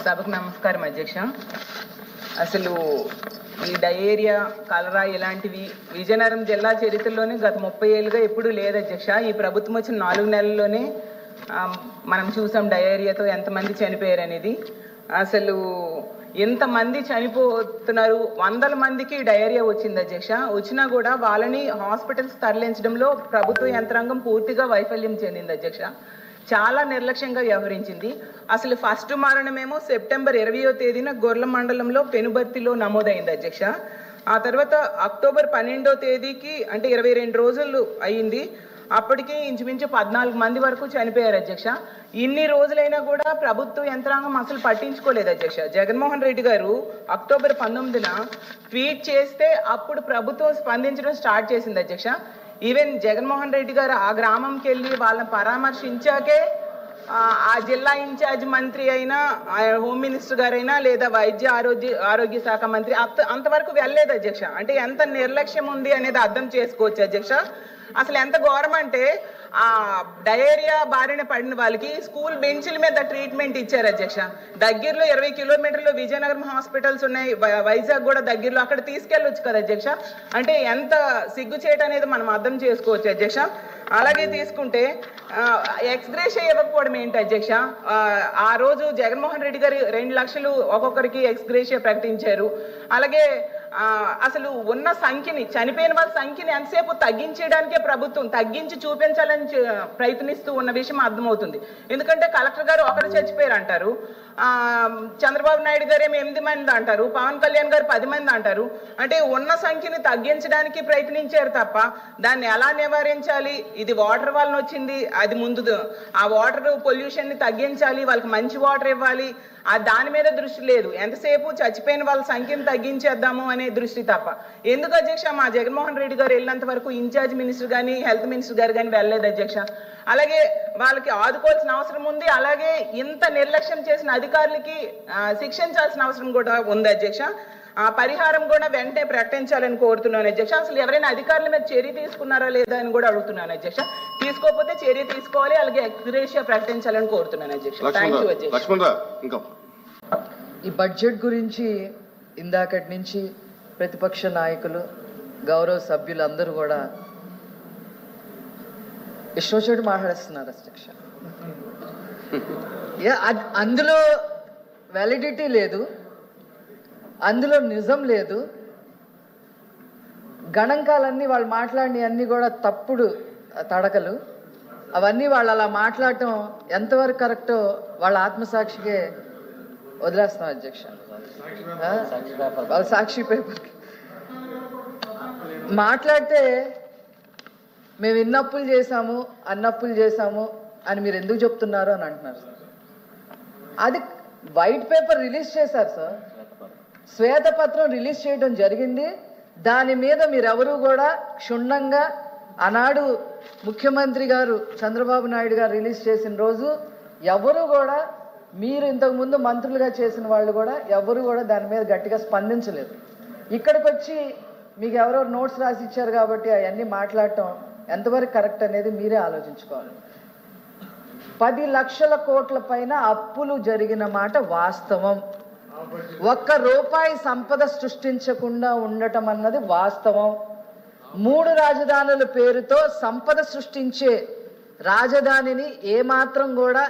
సభకు నమస్కారం అధ్యక్ష. అసలు ఈ డయేరియా, కలరా ఇలాంటివి విజయనగరం జిల్లా చరిత్రలోనే గత 30 ఏళ్ళుగా ఎప్పుడూ లేదు అధ్యక్ష. ఈ ప్రభుత్వం వచ్చిన 4 నెలల్లోనే మనం చూసాం డయేరియాతో ఎంతమంది చనిపోయారు అనేది. అసలు ఎంతమంది చనిపోతున్నారు, 100 మందికి డయేరియా వచ్చింది అధ్యక్ష. వచ్చినా కూడా వాళ్ళని హాస్పిటల్స్ తరలించడంలో ప్రభుత్వ యంత్రాంగం పూర్తిగా వైఫల్యం చెందింది అధ్యక్ష. చాలా నిర్లక్ష్యంగా వ్యవహరించింది. అసలు ఫస్ట్ మరణమేమో సెప్టెంబర్ 20వ తేదీన గొర్ల మండలంలో పెనుబర్తిలో నమోదైంది అధ్యక్ష. ఆ తర్వాత అక్టోబర్ 12వ తేదీకి అంటే 22 రోజులు అయ్యింది. అప్పటికి ఇంచుమించు 14 మంది వరకు చనిపోయారు అధ్యక్ష. ఇన్ని రోజులైనా కూడా ప్రభుత్వ యంత్రాంగం అసలు పట్టించుకోలేదు అధ్యక్ష. జగన్మోహన్ రెడ్డి గారు అక్టోబర్ 19న ట్వీట్ చేస్తే అప్పుడు ప్రభుత్వం స్పందించడం స్టార్ట్ చేసింది అధ్యక్ష. ఈవెన్ జగన్మోహన్ రెడ్డి గారు ఆ గ్రామంకి వెళ్ళి వాళ్ళని పరామర్శించాకే ఆ జిల్లా ఇన్ఛార్జ్ మంత్రి అయినా, హోమ్ మినిస్టర్ గారైనా, లేదా ఆరోగ్య శాఖ మంత్రి అంతవరకు వెళ్ళలేదు అధ్యక్ష. అంటే ఎంత నిర్లక్ష్యం ఉంది అనేది అర్థం చేసుకోవచ్చు అధ్యక్ష. అసలు ఎంత ఘోరం అంటే ఆ డయేరియా బారిన పడిన వాళ్ళకి స్కూల్ బెంచ్ల మీద ట్రీట్మెంట్ ఇచ్చారు అధ్యక్ష. దగ్గరలో 20 కిలోమీటర్లు విజయనగరం హాస్పిటల్స్ ఉన్నాయి, వైజాగ్ కూడా దగ్గరలో, అక్కడ తీసుకెళ్ళొచ్చు కదా అధ్యక్ష. అంటే ఎంత సిగ్గుచేట అనేది మనం అర్థం చేసుకోవచ్చు అధ్యక్ష. అలాగే తీసుకుంటే ఎక్స్గ్రేషియా ఇవ్వకపోవడం ఏంటి అధ్యక్ష? ఆ రోజు జగన్మోహన్ రెడ్డి గారు 2 లక్షలు ఒక్కొక్కరికి ఎక్స్గ్రేషియా ప్రకటించారు. అలాగే అసలు ఉన్న సంఖ్యని, చనిపోయిన వాళ్ళ సంఖ్యని ఎంతసేపు తగ్గించడానికే ప్రభుత్వం తగ్గించి చూపించాలని ప్రయత్నిస్తూ ఉన్న విషయం అర్థమవుతుంది. ఎందుకంటే కలెక్టర్ గారు ఒకరు చచ్చిపోయారు అంటారు, చంద్రబాబు నాయుడు గారు ఏమో 8 మంది అంటారు, పవన్ కళ్యాణ్ గారు 10 మంది అంటారు. అంటే ఉన్న సంఖ్యని తగ్గించడానికి ప్రయత్నించారు తప్ప దాన్ని ఎలా నివారించాలి, ఇది వాటర్ వలన వచ్చింది, అది ముందు ఆ వాటర్ పొల్యూషన్ ని తగ్గించాలి, వాళ్ళకి మంచి వాటర్ ఇవ్వాలి, దాని మీద దృష్టి లేదు. ఎంతసేపు చచ్చిపోయిన వాళ్ళ సంఖ్యను తగ్గించేద్దాము అనే దృష్టి తప్ప. ఎందుకు అధ్యక్ష మా జగన్మోహన్ రెడ్డి గారు వెళ్ళినంత వరకు ఇన్ఛార్జ్ మినిస్టర్ కానీ, హెల్త్ మినిస్టర్ గారు కానీ వెళ్ళలేదు అధ్యక్ష. అలాగే వాళ్ళకి ఆదుకోవాల్సిన అవసరం ఉంది. అలాగే ఇంత నిర్లక్ష్యం చేసిన అధికారులకి శిక్షించాల్సిన అవసరం కూడా ఉంది అధ్యక్ష. పరిహారం కూడా వెంటనే ప్రకటించాలని కోరుతున్నాను అధ్యక్ష. అసలు ఎవరైనా అధికారుల మీద చర్య తీసుకున్నారా లేదా అని కూడా అడుగుతున్నాను అధ్యక్ష. తీసుకోకపోతే చర్య తీసుకోవాలి, అలాగే ఎక్స్గ్రేషియా ప్రకటించాలని కోరుతున్నాను అధ్యక్ష. థ్యాంక్ యూ అధ్యక్ష. ఈ బడ్జెట్ గురించి ఇందాకటి నుంచి ప్రతిపక్ష నాయకులు, గౌరవ సభ్యులు అందరూ కూడా ఇష్టం మాట్లాడుతున్నారు అధ్యక్ష. అందులో వ్యాలిడిటీ లేదు, అందులో నిజం లేదు. గణాంకాలన్నీ వాళ్ళు మాట్లాడిన అన్నీ కూడా తప్పుడు తడకలు. అవన్నీ వాళ్ళు అలా మాట్లాడటం ఎంతవరకు కరెక్టో వాళ్ళ ఆత్మసాక్షికే వదిలేస్తాం అధ్యక్ష. వాళ్ళ సాక్షి పేపర్కి మాట్లాడితే మేము ఇన్నప్పులు చేశాము, అన్నప్పులు చేశాము అని మీరు ఎందుకు చెప్తున్నారు అని అంటున్నారు. అది వైట్ పేపర్ రిలీజ్ చేశారు సార్, శ్వేతపత్రం రిలీజ్ చేయడం జరిగింది. దాని మీద మీరెవరూ కూడా క్షుణ్ణంగా ఆనాడు ముఖ్యమంత్రి గారు చంద్రబాబు నాయుడు గారు రిలీజ్ చేసిన రోజు ఎవరు కూడా, మీరు ఇంతకుముందు మంత్రులుగా చేసిన వాళ్ళు కూడా ఎవరు కూడా దాని మీద గట్టిగా స్పందించలేదు. ఇక్కడికి వచ్చి మీకు ఎవరో నోట్స్ రాసి ఇచ్చారు కాబట్టి అవన్నీ మాట్లాడటం ఎంతవరకు కరెక్ట్ అనేది మీరే ఆలోచించుకోవాలి. 10 లక్షల కోట్ల పైన అప్పులు జరిగిన మాట వాస్తవం. ₹1 సంపద సృష్టించకుండా ఉండటం అన్నది వాస్తవం. 3 రాజధానుల పేరుతో సంపద సృష్టించే రాజధానిని ఏమాత్రం కూడా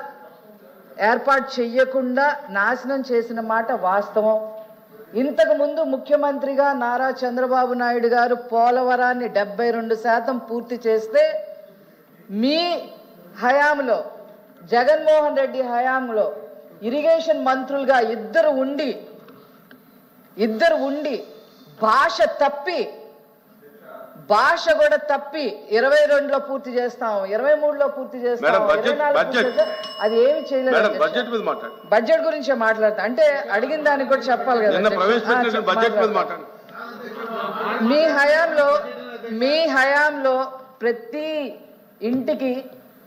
ఏర్పాటు చెయ్యకుండా నాశనం చేసిన మాట వాస్తవం. ఇంతకు ముందు ముఖ్యమంత్రిగా నారా చంద్రబాబు నాయుడు గారు పోలవరాన్ని 72% పూర్తి చేస్తే మీ హయాంలో, జగన్మోహన్ రెడ్డి హయాంలో ఇరిగేషన్ మంత్రులుగా ఇద్దరు ఉండి భాష కూడా తప్పి 22లో పూర్తి చేస్తాం, 23లో పూర్తి చేస్తాం, 24 అది ఏమి చేయలేదు. బడ్జెట్ గురించే మాట్లాడతా అంటే అడిగిన దానికి కూడా చెప్పాలి కదా. మీ హయాంలో ప్రతి ఇంటికి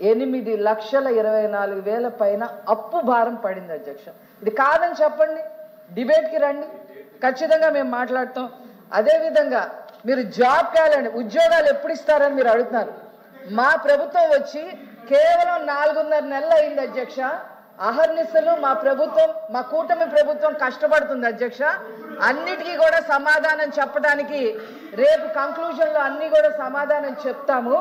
8,24,000 పైన అప్పు భారం పడింది అధ్యక్ష. ఇది కాదని చెప్పండి, డిబేట్కి రండి, ఖచ్చితంగా మేము మాట్లాడతాం. అదేవిధంగా మీరు జాబ్ క్యాలెండర్, ఉద్యోగాలు ఎప్పుడు ఇస్తారని మీరు అడుగుతున్నారు. మా ప్రభుత్వం వచ్చి కేవలం 4.5 నెలలు అయింది అధ్యక్ష. అహర్నిశలు మా ప్రభుత్వం, మా కూటమి ప్రభుత్వం కష్టపడుతుంది అధ్యక్ష. అన్నిటికీ కూడా సమాధానం చెప్పడానికి రేపు కంక్లూజన్లో అన్ని కూడా సమాధానం చెప్తాము.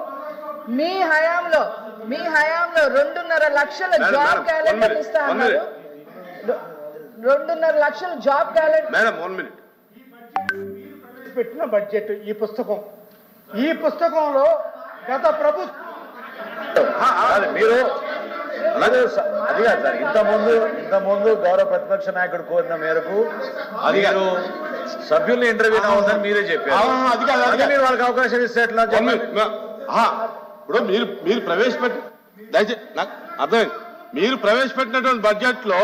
మీ హయాంలో 2.5 లక్షల జాబ్ క్యాలెండర్ ఇస్తా అన్నారు. 2.5 లక్షల జాబ్ క్యాలెండర్ పెట్టిన బడ్జెట్ ఈ పుస్తకంలో గత ప్రభుత్వం మీరు అలాగే అది కాదు సార్, ఇంతకుముందు గౌరవ ప్రతిపక్ష నాయకుడు కోరిన మేరకు మీరు సభ్యుల్ని ఇంటర్వ్యూ అవ్వదని మీరే చెప్పారు. మీరు వాళ్ళకి అవకాశం ఇస్తే ఎట్లా? ఇప్పుడు మీరు ప్రవేశపెట్టి దయచేసి నాకు అర్థమైంది. మీరు ప్రవేశపెట్టినటువంటి బడ్జెట్ లో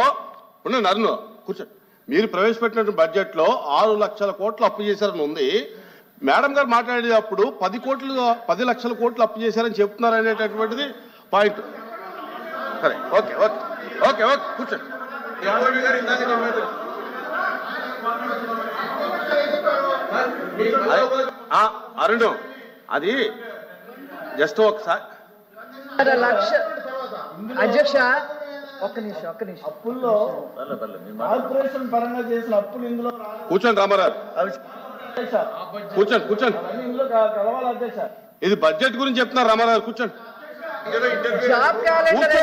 నన్ను కూర్చోండి. మీరు ప్రవేశపెట్టినటువంటి బడ్జెట్ లో 6 లక్షల కోట్లు అప్పు చేశారని ఉంది. మేడం గారు మాట్లాడేటప్పుడు 10 లక్షల కోట్లు అప్పు చేశారని చెప్తున్నారు అనేటటువంటిది పాయింట్. సరే, ఓకే ఓకే ఓకే ఓకే కూర్చోండి. అరుణ్, అది జస్ట్ ఒకసారి అధ్యక్ష ఒక్క నిమిషం అప్పుల్లో కార్పొరేషన్ పరంగా చేసిన అప్పులు ఇందులో కూర్చోండి రామారావు, కూర్చోండి. ఇందులో కలవాలి అధ్యక్ష. ఇది బడ్జెట్ గురించి చెప్తున్నారు రామారావు, కూర్చోండి. జాబ్ క్యాలెండర్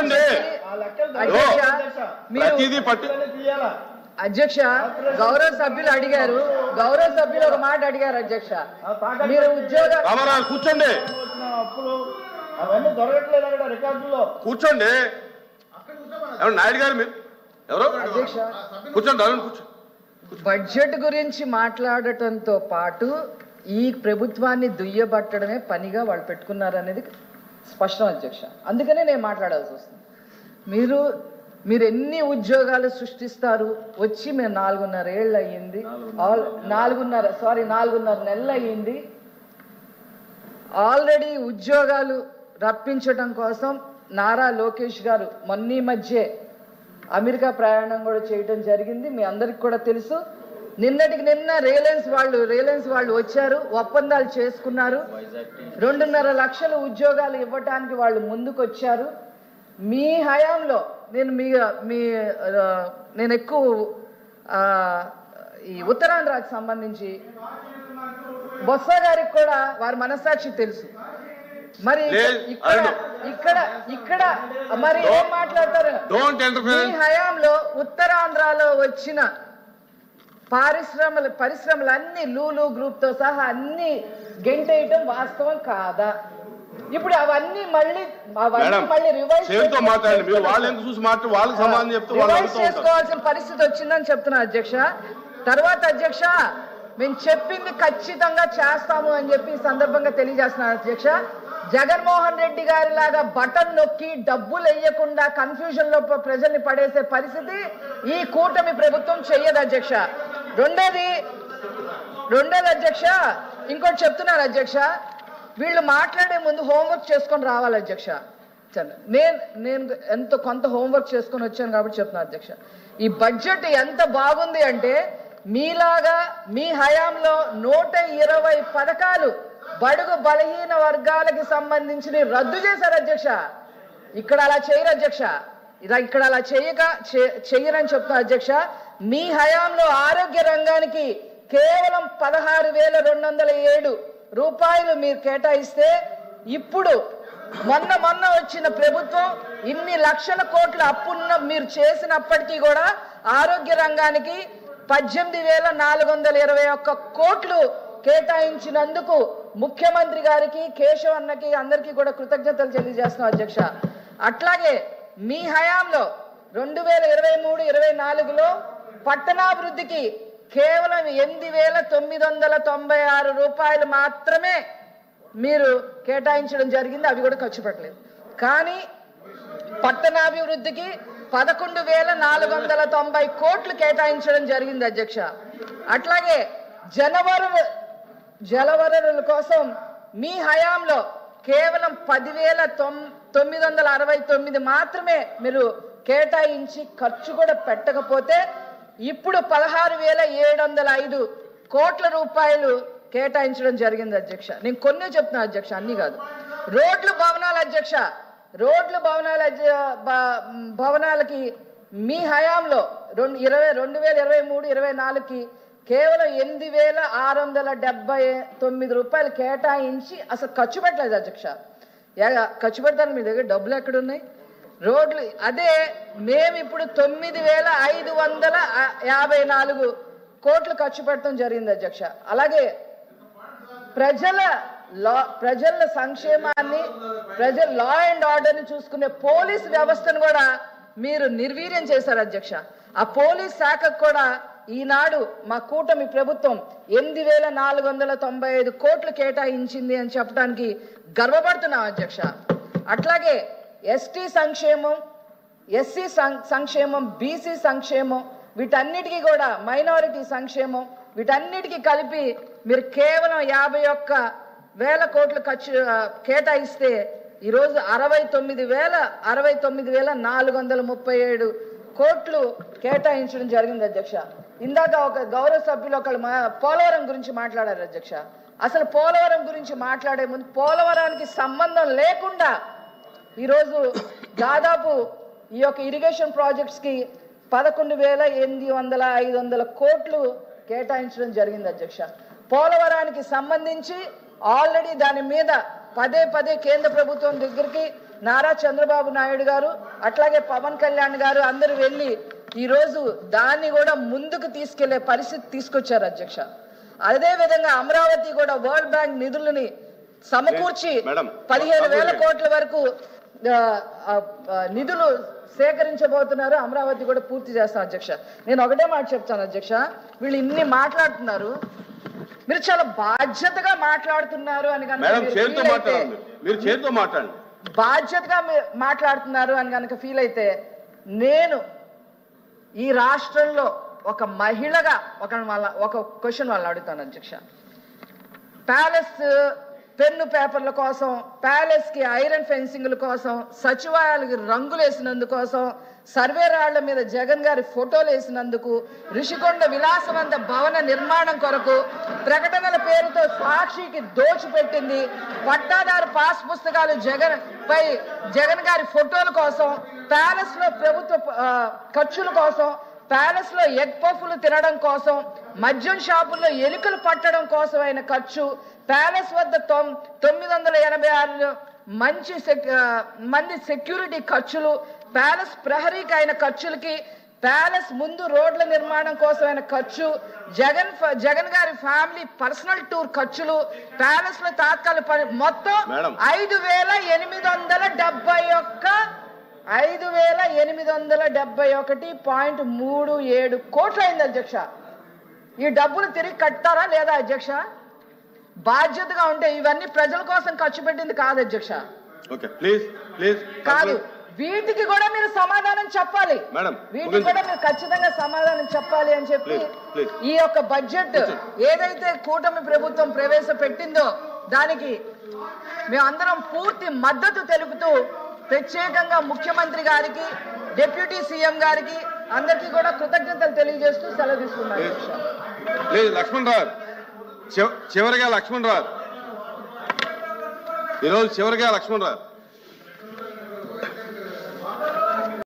ప్రతిదీ పట్టి అధ్యక్ష గౌరవ సభ్యులు అడిగారు. ఒక మాట అడిగారు అధ్యక్ష, మీరు ఉద్యోగ రామారావు కూర్చోండి, అప్పులు అవన్నీ దొరకట్లేదు అక్కడ రికార్డుల్లో. కూర్చోండి. ఎవరు నాయుడు గారు? మీరు ఎవరు? అధ్యక్ష కూర్చోండి అరుణ్, కూర్చోండి. బడ్జెట్ గురించి మాట్లాడటంతో పాటు ఈ ప్రభుత్వాన్ని దుయ్యబట్టడమే పనిగా వాళ్ళు పెట్టుకున్నారనేది స్పష్టం అధ్యక్ష. అందుకనే నేను మాట్లాడాల్సి వస్తుంది. మీరు ఎన్ని ఉద్యోగాలు సృష్టిస్తారు? వచ్చి మేము 4.5 ఏళ్ళు అయ్యింది, 4.5 నెలలు అయ్యింది. ఆల్రెడీ ఉద్యోగాలు రప్పించడం కోసం నారా లోకేష్ గారు మొన్న మధ్య అమెరికా ప్రయాణం కూడా చేయడం జరిగింది. మీ అందరికి కూడా తెలుసు. నిన్నటికి నిన్న రిలయన్స్ వాళ్ళు వచ్చారు, ఒప్పందాలు చేసుకున్నారు. 2.5 లక్షల ఉద్యోగాలు ఇవ్వటానికి వాళ్ళు ముందుకు వచ్చారు. మీ హయాంలో నేను ఎక్కువ ఈ ఉత్తరాంధ్రకు సంబంధించి బొత్స గారికి కూడా వారి మనస్సాక్షి తెలుసు. మరి ఇక్కడ మరి ఏం మాట్లాడతారు? మీ హయాంలో ఉత్తరాంధ్రలో వచ్చిన పరిశ్రమలు అన్ని లూలు గ్రూప్ తో సహా అన్ని గెంటేయటం వాస్తవం కాదా? ఇప్పుడు అవన్నీ మళ్ళీ రివైజ్ చేసుకోవాల్సిన పరిస్థితి వచ్చిందని చెప్తున్నా అధ్యక్ష. తర్వాత అధ్యక్ష, మేము చెప్పింది ఖచ్చితంగా చేస్తాము అని చెప్పి ఈ సందర్భంగా తెలియజేస్తున్నాను అధ్యక్ష. జగన్మోహన్ రెడ్డి గారి లాగా బటన్ నొక్కి డబ్బులు వేయకుండా కన్ఫ్యూజన్ లో ప్రజల్ని పడేసే పరిస్థితి ఈ కూటమి ప్రభుత్వం చెయ్యదు అధ్యక్ష. రెండోది అధ్యక్ష, ఇంకోటి చెప్తున్నారు అధ్యక్ష, వీళ్ళు మాట్లాడే ముందు హోంవర్క్ చేసుకొని రావాలి అధ్యక్ష. నేను కొంత హోంవర్క్ చేసుకొని వచ్చాను కాబట్టి చెప్తున్నాను అధ్యక్ష. ఈ బడ్జెట్ ఎంత బాగుంది అంటే మీలాగా మీ హయాంలో 120 పథకాలు బడుగు బలహీన వర్గాలకి సంబంధించి రద్దు చేశారు అధ్యక్ష. ఇక్కడ అలా చేయరు అధ్యక్ష. ఇక్కడ అలా చెయ్యరని చెప్తున్నా అధ్యక్ష. మీ హయాంలో ఆరోగ్య రంగానికి కేవలం 16,207 రూపాయలు మీరు కేటాయిస్తే ఇప్పుడు మొన్న వచ్చిన ప్రభుత్వం ఇన్ని లక్షల కోట్ల అప్పున్న మీరు చేసినప్పటికీ కూడా ఆరోగ్య రంగానికి 18,421 కోట్లు కేటాయించినందుకు ముఖ్యమంత్రి గారికి, కేశవ్ అన్నకి, అందరికీ కూడా కృతజ్ఞతలు తెలియజేస్తున్నాం అధ్యక్ష. అట్లాగే మీ హయాంలో 2023-24లో పట్టణాభివృద్ధికి కేవలం 8,996 రూపాయలు మాత్రమే మీరు కేటాయించడం జరిగింది. అవి కూడా ఖర్చు పెట్టలేదు. కానీ పట్టణాభివృద్ధికి 11,490 కోట్లు కేటాయించడం జరిగింది అధ్యక్ష. అట్లాగే జలవనరుల కోసం మీ హయాంలో కేవలం 10,969 మాత్రమే మీరు కేటాయించి ఖర్చు కూడా పెట్టకపోతే ఇప్పుడు 16,705 కోట్ల రూపాయలు కేటాయించడం జరిగింది అధ్యక్ష. నేను కొన్ని చెప్తున్నా అధ్యక్ష, అన్ని కాదు. రోడ్లు భవనాలు అధ్యక్ష, రోడ్లు భవనాలకి మీ హయాంలో 2023-24కి కేవలం 8,679 రూపాయలు కేటాయించి అసలు ఖర్చు పెట్టలేదు అధ్యక్ష. ఖర్చు పెడతాను, మీ దగ్గర డబ్బులు ఎక్కడున్నాయి? రోడ్లు అదే మేము ఇప్పుడు 9,554 కోట్లు ఖర్చు పెట్టడం జరిగింది అధ్యక్ష. అలాగే ప్రజల సంక్షేమాన్ని, ప్రజల లా అండ్ ఆర్డర్ని చూసుకునే పోలీస్ వ్యవస్థను కూడా మీరు నిర్వీర్యం చేశారు అధ్యక్ష. ఆ పోలీస్ శాఖకు కూడా ఈనాడు మా కూటమి ప్రభుత్వం 8,495 కోట్లు కేటాయించింది అని చెప్పడానికి గర్వపడుతున్నాం అధ్యక్ష. అట్లాగే ఎస్టీ సంక్షేమం, ఎస్సీ సంక్షేమం, బీసీ సంక్షేమం, వీటన్నిటికీ కూడా మైనారిటీ సంక్షేమం, వీటన్నిటికీ కలిపి మీరు కేవలం 51,000 కోట్లు కేటాయిస్తే ఈరోజు 69,437 కోట్లు కేటాయించడం జరిగింది అధ్యక్ష. ఇందాక ఒక గౌరవ సభ్యులు ఒకళ్ళు పోలవరం గురించి మాట్లాడారు అధ్యక్ష. అసలు పోలవరం గురించి మాట్లాడే ముందు పోలవరానికి సంబంధం లేకుండా ఈరోజు దాదాపు ఈ యొక్క ఇరిగేషన్ ప్రాజెక్ట్స్కి 11,800-500 కోట్లు కేటాయించడం జరిగింది అధ్యక్ష. పోలవరానికి సంబంధించి ఆల్రెడీ దాని మీద పదే కేంద్ర ప్రభుత్వం దగ్గరికి నారా చంద్రబాబు నాయుడు గారు అట్లాగే పవన్ కళ్యాణ్ గారు అందరూ వెళ్ళి ఈరోజు దాన్ని కూడా ముందుకు తీసుకెళ్లే పరిస్థితి తీసుకొచ్చారు అధ్యక్ష. అదే విధంగా అమరావతి కూడా వరల్డ్ బ్యాంక్ నిధులని సమకూర్చి 15,000 కోట్ల వరకు నిధులు సేకరించబోతున్నారు. అమరావతి కూడా పూర్తి చేస్తాం అధ్యక్ష. నేను ఒకటే మాట చెప్తాను అధ్యక్ష, వీళ్ళు ఇన్ని మాట్లాడుతున్నారు, మీరు చాలా బాధ్యతగా మాట్లాడుతున్నారు అని బాధ్యతగా మాట్లాడుతున్నారు అని కనుక ఫీల్ అయితే, నేను ఈ రాష్ట్రంలో ఒక మహిళగా ఒక క్వశ్చన్ వాళ్ళు అడుగుతాను అధ్యక్ష. ప్యాలెస్ పెన్ను పేపర్ల కోసం, ప్యాలెస్ కి ఐరన్ ఫెన్సింగ్ల కోసం, సచివాలయాలకు రంగులు వేసినందుకోసం, సర్వే రాళ్ల మీద జగన్ గారి ఫోటోలు వేసినందుకు, ఋషికొండ విలాసవంత భవన నిర్మాణం కొరకు ప్రకటనల పేరుతో సాక్షికి దోచిపెట్టింది, పట్టాదారు పాస్ పుస్తకాలు జగన్ గారి ఫోటోల కోసం, ప్యాలెస్ లో ప్రభుత్వ ఖర్చుల కోసం, ప్యాలెస్ లో ఎగ్ పఫ్లు తినడం కోసం, మద్యం షాపుల్లో ఎలుకలు పట్టడం కోసం అయిన ఖర్చు, ప్యాలెస్ వద్ద 986 మంది సెక్యూరిటీ ఖర్చులు, ప్యాలెస్ ప్రహరీకి అయిన ఖర్చులకి, ప్యాలెస్ ముందు రోడ్ల నిర్మాణం కోసం అయిన ఖర్చు, జగన్ గారి ఫ్యామిలీ పర్సనల్ టూర్ ఖర్చులు, ప్యాలెస్ లో తాత్కాలిక మొత్తం 5,871.37 కోట్లు అయింది అధ్యక్ష. ఈ డబ్బులు తిరిగి కట్టారా లేదా అధ్యక్ష? బాధ్యతగా ఉంటే ఇవన్నీ ప్రజల కోసం ఖర్చు పెట్టింది కాదు అధ్యక్ష. కాదు, వీటికి కూడా మీరు సమాధానం చెప్పాలి, వీటికి కూడా మీరు ఖచ్చితంగా సమాధానం చెప్పాలి అని చెప్పి ఈ యొక్క బడ్జెట్ ఏదైతే కూటమి ప్రభుత్వం ప్రవేశపెట్టిందో దానికి మేమందరం పూర్తి మద్దతు తెలుపుతూ ప్రత్యేకంగా ముఖ్యమంత్రి గారికి, డిప్యూటీ సీఎం గారికి అందరికీ కూడా కృతజ్ఞతలు తెలియజేస్తూ సెలవు తీసుకున్నాను. చివరిగా లక్ష్మణ్ రావు, ఈరోజు చివరిగా లక్ష్మణ్ రావు